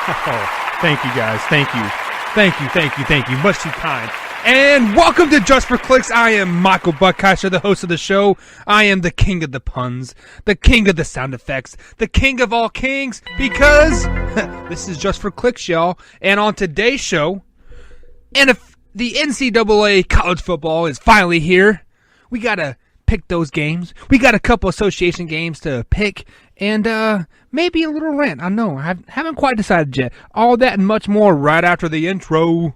Oh, thank you, guys. Thank you. Thank you. Much too kind. And welcome to Just for Clicks. I am Michael Buckheiser, the host of the show. I am the king of the puns, the king of the sound effects, the king of all kings, because this is Just for Clicks, y'all. And on today's show, and if the NCAA college football is finally here, we got to pick those games. We got a couple association games to pick, and maybe a little rant. I know, I haven't quite decided yet. All that and much more right after the intro.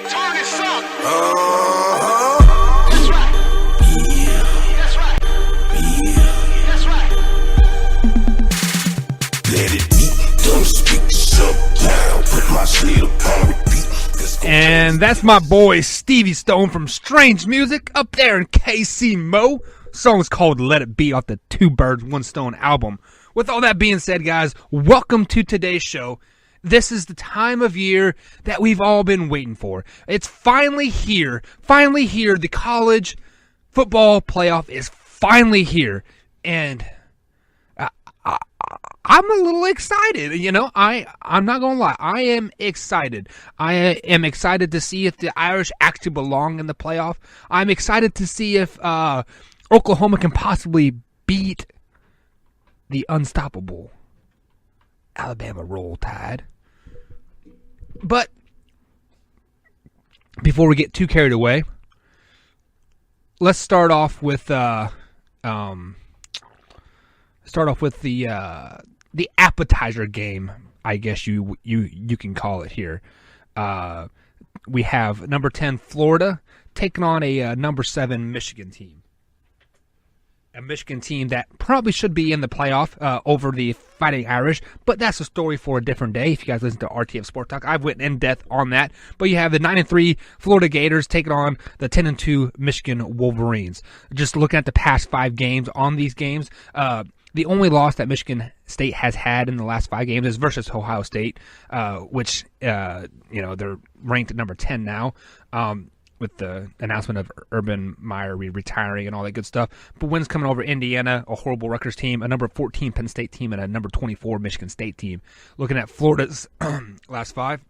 Target suck. That's right. That's right. That's right. Let it beat, don't speak, shut down, put my shit upon repeat. And that's my boy Stevie Stone from Strange Music up there in KC Mo. Song's called Let It Be off the Two Birds, One Stone album. With all that being said, guys, welcome to today's show. This is the time of year that we've all been waiting for. It's finally here. Finally here. The college football playoff is finally here. And I'm a little excited. You know, I'm not going to lie. I am excited. I am excited to see if the Irish actually belong in the playoff. I'm excited to see if Oklahoma can possibly beat the unstoppable Alabama Roll Tide. But before we get too carried away, let's start off with the appetizer game, I guess you can call it here. We have number 10 Florida taking on a number 7 Michigan team. A Michigan team that probably should be in the playoff over the Fighting Irish, but that's a story for a different day. If you guys listen to RTF Sport Talk, I've went in depth on that. But you have the 9-3 Florida Gators taking on the 10-2 Michigan Wolverines. Just looking at the past 5 games on these games, the only loss that Michigan State has had in the last 5 games is versus Ohio State, which they're ranked at number 10 now. With the announcement of Urban Meyer retiring and all that good stuff. But wins coming over Indiana, a horrible Rutgers team, a number 14 Penn State team, and a number 24 Michigan State team. Looking at Florida's last 5,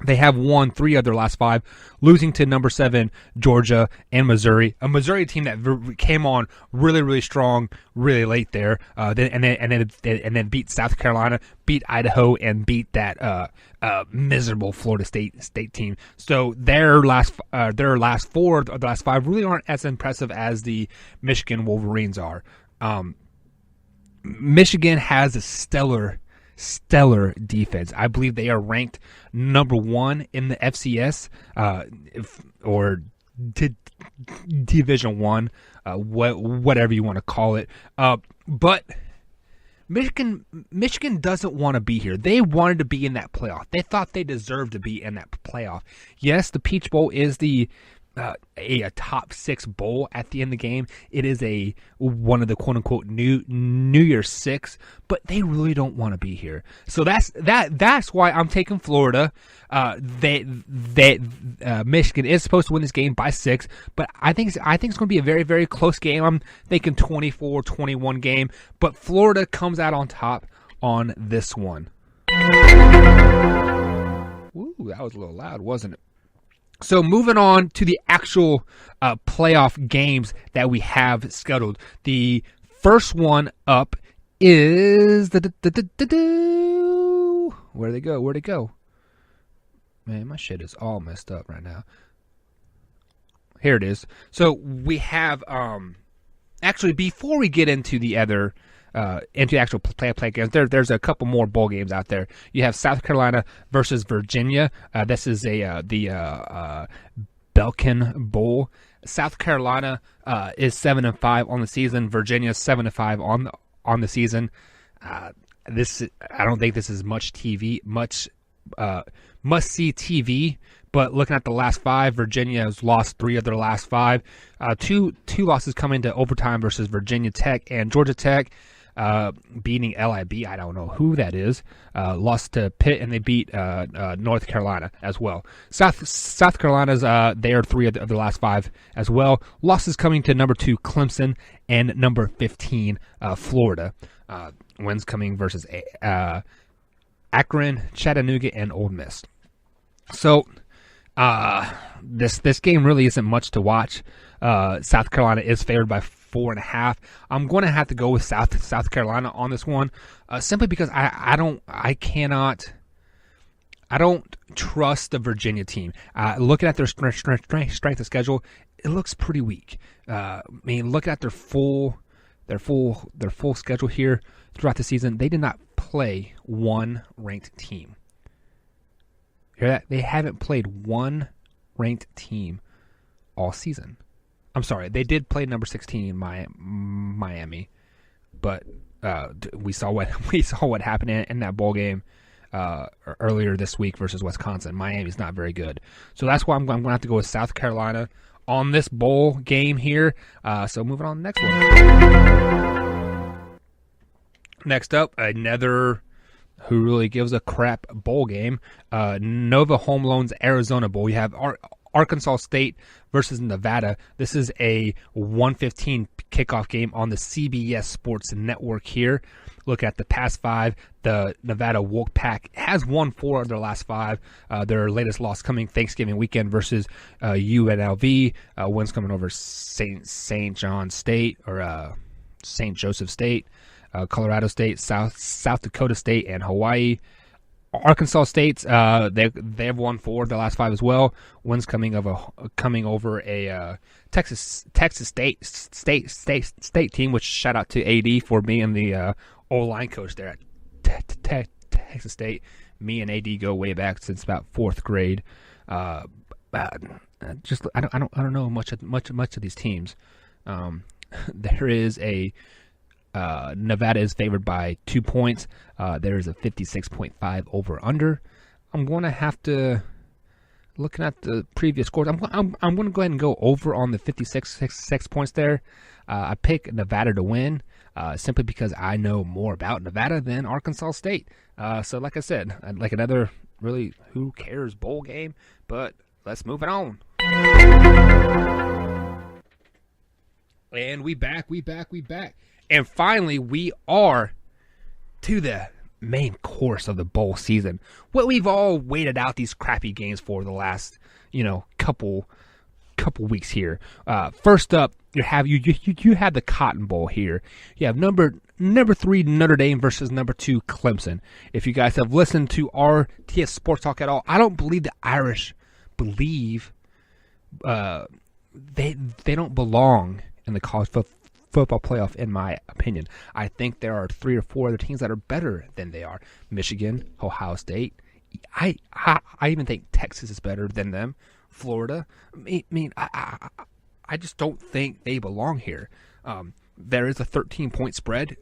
they have won 3 of their last 5, losing to number 7 Georgia and Missouri, a Missouri team that came on really, really strong, really late there, and then beat South Carolina, beat Idaho, and beat that miserable Florida State team. So their last 4 of the last 5 really aren't as impressive as the Michigan Wolverines are. Michigan has a stellar defense. I believe they are ranked number 1 in the FCS, or Division 1, whatever you want to call it. But Michigan doesn't want to be here. They wanted to be in that playoff. They thought they deserved to be in that playoff. Yes, the Peach Bowl is a top 6 bowl at the end of the game. It is one of the quote unquote New Year's 6, but they really don't want to be here. So that's why I'm taking Florida. Michigan is supposed to win this game by 6, but I think it's going to be a very, very close game. I'm thinking 24-21 game, but Florida comes out on top on this one. Ooh, that was a little loud, wasn't it? So moving on to the actual playoff games that we have scheduled. The first one up is where'd it go? Man, my shit is all messed up right now. Here it is. So we have actually, before we get into the other into actual play games, there's a couple more bowl games out there. You have South Carolina versus Virginia. This is the Belkin Bowl. South Carolina is 7-5 on the season. Virginia is 7-5 on the season. I don't think this is much must-see TV. But looking at the last 5, Virginia has lost 3 of their last 5. Two losses coming to overtime versus Virginia Tech and Georgia Tech. beating LIB. I don't know who that is. Lost to Pitt, and they beat North Carolina as well. South Carolina's they are 3 of the last 5 as well. Losses coming to number 2 Clemson and number 15 Florida. Wins coming versus Akron, Chattanooga, and Ole Miss. So this game really isn't much to watch. South Carolina is favored by 4.5. I'm going to have to go with South Carolina on this one, simply because I don't trust the Virginia team. Looking at their strength of schedule, it looks pretty weak. I mean, looking at their full schedule here throughout the season, they did not play one ranked team. Hear that? They haven't played one ranked team all season. I'm sorry, they did play number 16 in Miami, but we saw what happened in that bowl game earlier this week versus Wisconsin. Miami's not very good, so that's why I'm going to have to go with South Carolina on this bowl game here. So moving on to the next one. Next up, another who really gives a crap bowl game. Nova Home Loans Arizona Bowl. You have Arkansas State versus Nevada. This is a 1:15 kickoff game on the CBS Sports Network here. Look at the past 5. The Nevada Wolfpack has won 4 of their last 5. Their latest loss coming Thanksgiving weekend versus UNLV. Wins coming over St. John State or St. Joseph State, Colorado State, South Dakota State, and Hawaii. Arkansas State's they have won 4 of the last 5 as well. Wins coming over a Texas State team, which shout out to AD for being the O-line coach there at Texas State. Me and AD go way back since about 4th grade. Just I don't know much of these teams. There is a Nevada is favored by 2 points. There is a 56.5 over/under. I'm going to have to, looking at the previous scores, I'm going to go ahead and go over on the 56 points there. I pick Nevada to win simply because I know more about Nevada than Arkansas State. So like I said, I'd like another really who cares bowl game, but let's move it on. And we back. And finally, we are to the main course of the bowl season. What we've all waited out these crappy games for the last, couple weeks here. First up, you have the Cotton Bowl here. You have number 3 Notre Dame versus number 2 Clemson. If you guys have listened to RTS Sports Talk at all, I don't believe the Irish believe they don't belong in the college football playoff, in my opinion. I think there are 3 or 4 other teams that are better than they are. Michigan, Ohio State. I even think Texas is better than them. Florida. I just don't think they belong here. There is a 13-point spread.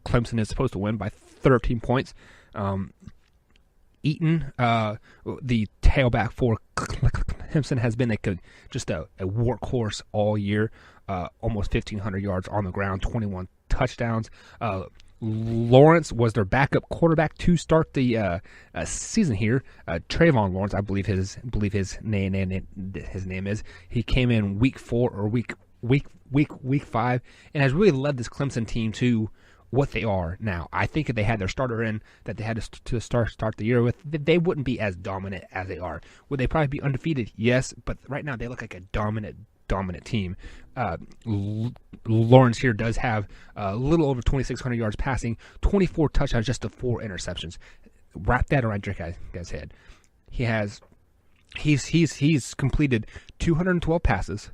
Clemson is supposed to win by 13 points. Eaton, the tailback for Clemson, has been just a workhorse all year. Almost 1,500 yards on the ground, 21 touchdowns. Lawrence was their backup quarterback to start the season here. Trayvon Lawrence, I believe his name is. He came in week 4 or week 5 and has really led this Clemson team to what they are now. I think if they had their starter in that they had to start the year with, they wouldn't be as dominant as they are. Would they probably be undefeated? Yes, but right now they look like a dominant team. Lawrence here does have a little over 2,600 yards passing, 24 touchdowns, just to 4 interceptions. Wrap that around your guy's head. He's completed 212 passes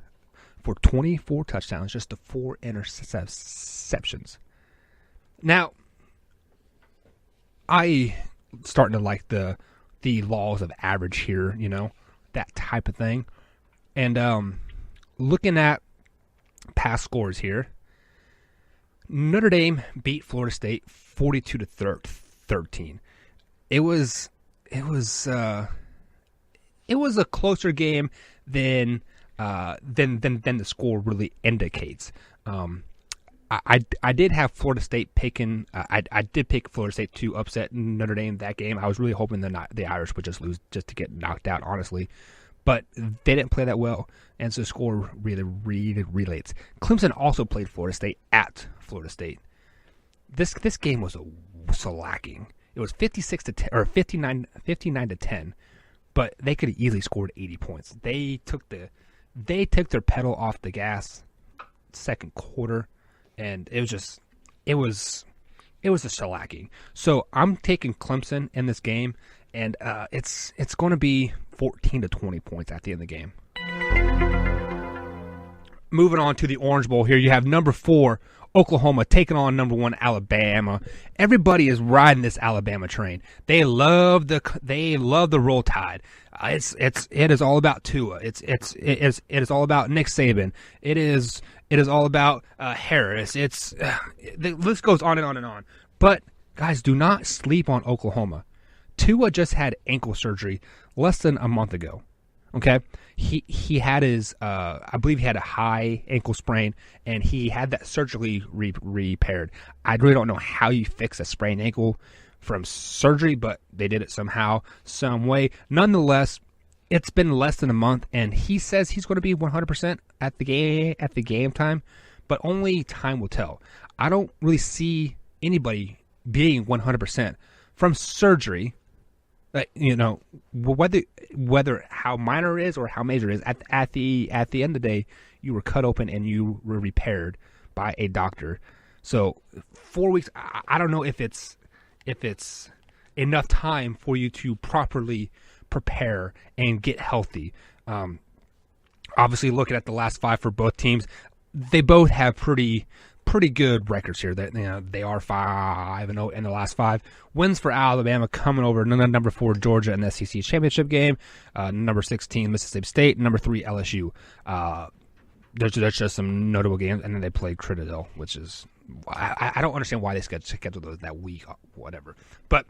for 24 touchdowns, just to 4 interceptions. Now, I starting to like the laws of average here, that type of thing. And looking at past scores here, Notre Dame beat Florida State 42-13. It was a closer game than the score really indicates. I did have Florida State picking. I did pick Florida State to upset Notre Dame that game. I was really hoping the Irish would just lose, just to get knocked out, honestly. But they didn't play that well, and so the score really relates. Clemson also played Florida State at Florida State. This game was so lacking. It was 56 to 10 or 59 to 10, but they could have easily scored 80 points. They took their pedal off the gas second quarter, and it was just a shellacking. So I'm taking Clemson in this game, and it's going to be 14 to 20 points at the end of the game. Moving on to the Orange Bowl here, you have number 4 Oklahoma taking on number 1 Alabama. Everybody is riding this Alabama train. They love the Roll Tide. It is all about Tua. It is all about Nick Saban. It is all about Harris. The list goes on and on and on. But guys, do not sleep on Oklahoma. Tua just had ankle surgery less than a month ago. Okay, he had his I believe he had a high ankle sprain, and he had that surgically repaired. I really don't know how you fix a sprained ankle from surgery, but they did it somehow, some way. Nonetheless, it's been less than a month, and he says he's going to be 100% at the game time, but only time will tell. I don't really see anybody being 100% from surgery. Whether how minor it is or how major it is, at the end of the day, you were cut open and you were repaired by a doctor. So 4 weeks, I don't know if it's enough time for you to properly prepare and get healthy. Obviously, looking at the last 5 for both teams, they both have pretty good records here. That they are 5-0 in the last 5. Wins for Alabama coming over number 4 Georgia in the SEC championship game. Number 16 Mississippi State. Number 3 LSU. There's just some notable games, and then they played Citadel, which is I don't understand why they scheduled those that week. Whatever, but.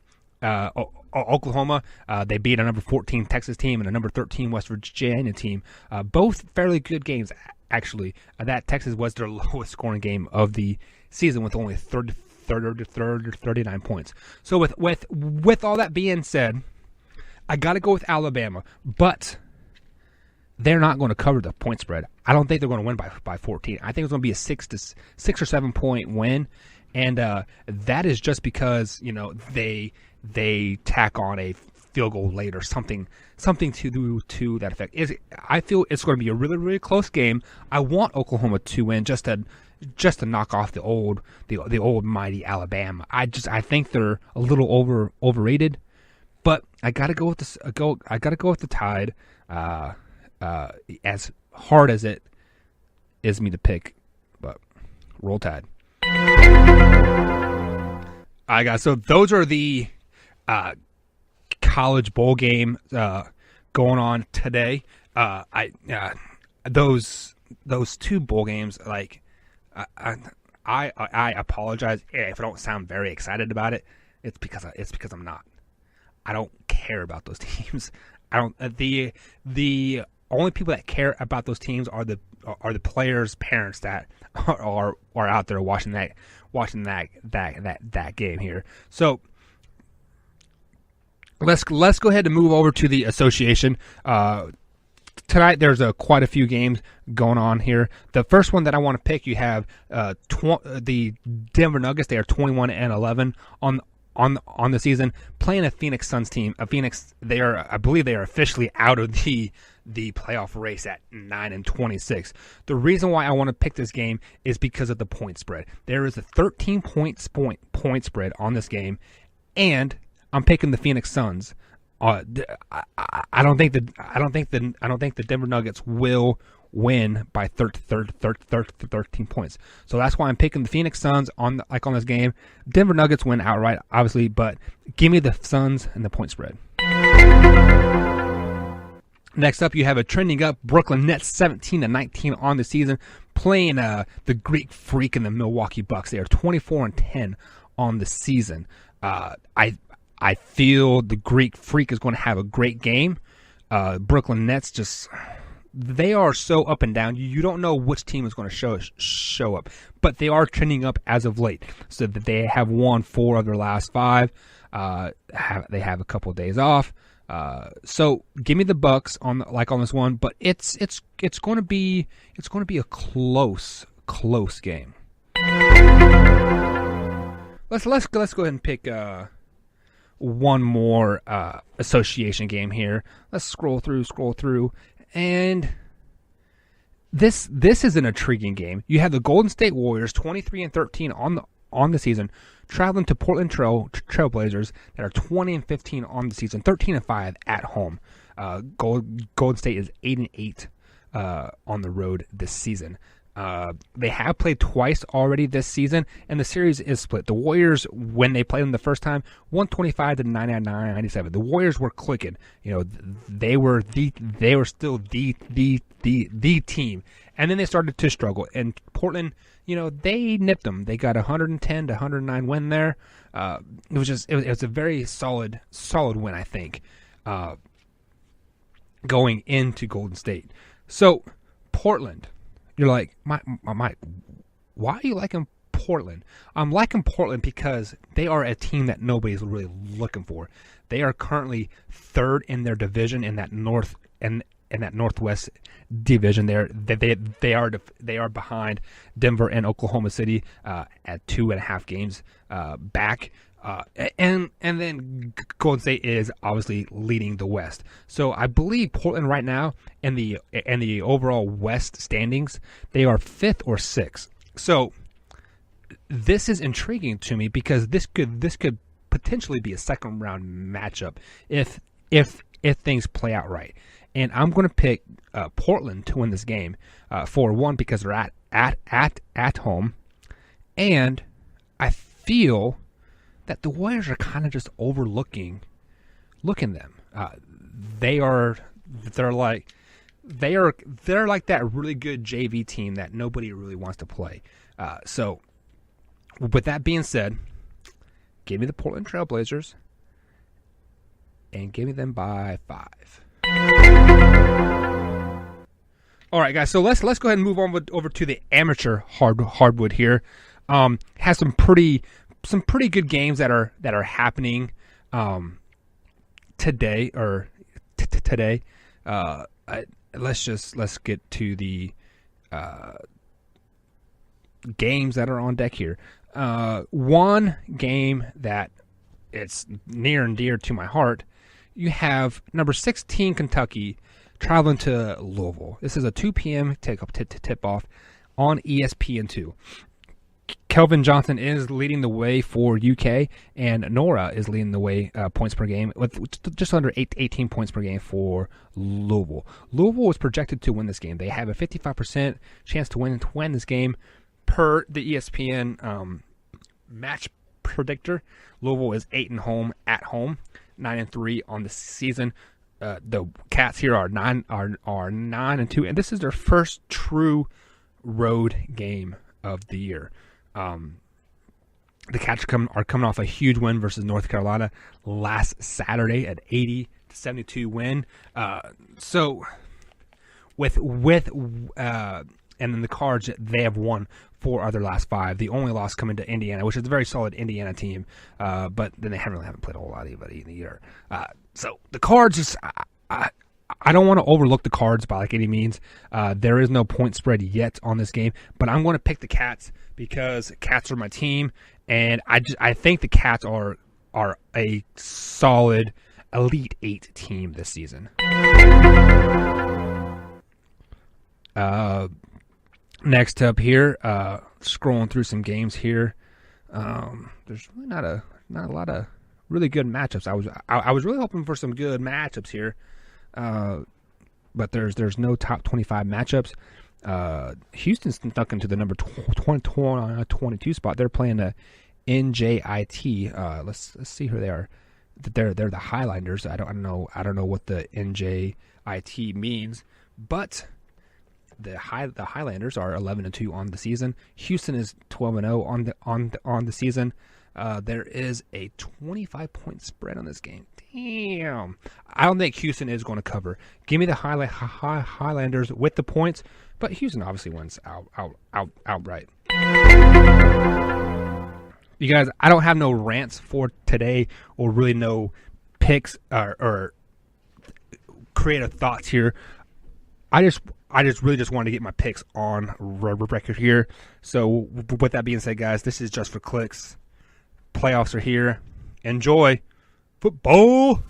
Oklahoma, they beat a number 14 Texas team and a number 13 West Virginia team. Both fairly good games, actually. That Texas was their lowest scoring game of the season with only 39 points. So with all that being said, I got to go with Alabama, but they're not going to cover the point spread. I don't think they're going to win by 14. I think it's going to be a 6 or 7 point win, and that is just because they tack on a field goal late or something to that effect. I feel it's going to be a really, really close game. I want Oklahoma to win just to knock off the old mighty Alabama. I think they're a little overrated, but I got to go with this. I got to go with the Tide. As hard as it is me to pick, but Roll Tide. All right, guys. So those are the college bowl game going on today. Those 2 bowl games, like I apologize if I don't sound very excited about it. It's because I'm not. I don't care about those teams. I don't. The only people that care about those teams are the players' parents that are out there watching that game here. So let's go ahead and move over to the association. Tonight there's quite a few games going on here. The first one that I want to pick, you have the Denver Nuggets. They are 21-11 on the season, playing a Phoenix Suns team. I believe they are officially out of the playoff race at 9-26. The reason why I want to pick this game is because of the point spread. There is a 13 point spread on this game, and I'm picking the Phoenix Suns. I don't think the Denver Nuggets will win by 13 points. So that's why I'm picking the Phoenix Suns on this game. Denver Nuggets win outright, obviously, but give me the Suns and the point spread. Next up, you have a trending up Brooklyn Nets 17-19 on the season, playing the Greek Freak and the Milwaukee Bucks. They are 24-10 on the season. I feel the Greek Freak is going to have a great game. Brooklyn Nets just they are so up and down. You don't know which team is going to show up, but they are trending up as of late. So that they have won 4 of their last 5. They have a couple of days off. So give me the Bucks on this one, but it's going to be a close game. Let's go ahead and pick one more association game here. Let's scroll through, and this is an intriguing game. You have the Golden State Warriors 23-13 on the season, traveling to Portland Trailblazers that are 20-15 on the season, 13-5 at home. Golden State is 8-8 on the road this season. They have played twice already this season, and the series is split. The Warriors, when they played them the first time, 125-99. The Warriors were clicking. They were still the team, and then they started to struggle. And Portland, they nipped them. They got 110-109 win there. It was a very solid win, I think, going into Golden State. So Portland. You're like, Mike, why are you liking Portland? I'm liking Portland because they are a team that nobody's really looking for. They are currently 3rd in their division in that Northwest division. They are behind Denver and Oklahoma City at 2.5 games back. And then Golden State is obviously leading the West. So I believe Portland right now in the overall West standings, they are 5th or 6th. So this is intriguing to me because this could potentially be a second round matchup if things play out right. And I'm going to pick Portland to win this game for one because they're at home, and I feel that the Warriors are kind of just looking them. They're like that really good JV team that nobody really wants to play. So with that being said, give me the Portland Trailblazers and give me them by 5. All right, guys. So let's go ahead and move on over to the amateur hardwood here. Has some pretty good games that are happening today today. Let's get to the games that are on deck here. One game that it's near and dear to my heart. You have number 16 Kentucky traveling to Louisville. This is a 2 p.m. tip off on ESPN2. Kelvin Johnson is leading the way for UK, and Nora is leading the way points per game with just under 18 points per game for Louisville. Louisville was projected to win this game. They have a 55% chance to win this game per the ESPN match predictor. Louisville is 8-0 at home, 9-3 on the season. The Cats here are 9-2, and this is their first true road game of the year. The Cats are coming off a huge win versus North Carolina last Saturday at 80-72 win. So with and then the Cards, they have won 4 of their last 5. The only loss coming to Indiana, which is a very solid Indiana team, but then they haven't played a whole lot of anybody in the year. So the Cards, I don't want to overlook the Cards by any means. There is no point spread yet on this game, but I'm going to pick the Cats because Cats are my team, and I think the Cats are a solid Elite 8 team this season. Next up here, scrolling through some games here. There's really not a lot of really good matchups. I was really hoping for some good matchups here, but there's no top 25 matchups. Houston's stuck into the number 22 spot. They're playing the NJIT. Let's see who they are. They're the Highlanders. I don't know what the NJIT means, but the Highlanders are 11-2 on the season. Houston is 12-0 on the season. There is a 25-point spread on this game. Damn. I don't think Houston is going to cover. Give me the Highlanders with the points, but Houston obviously wins outright. You guys, I don't have no rants for today or really no picks or creative thoughts here. I just really just wanted to get my picks on record here. So with that being said, guys, this is Just for Clicks. Playoffs are here. Enjoy football.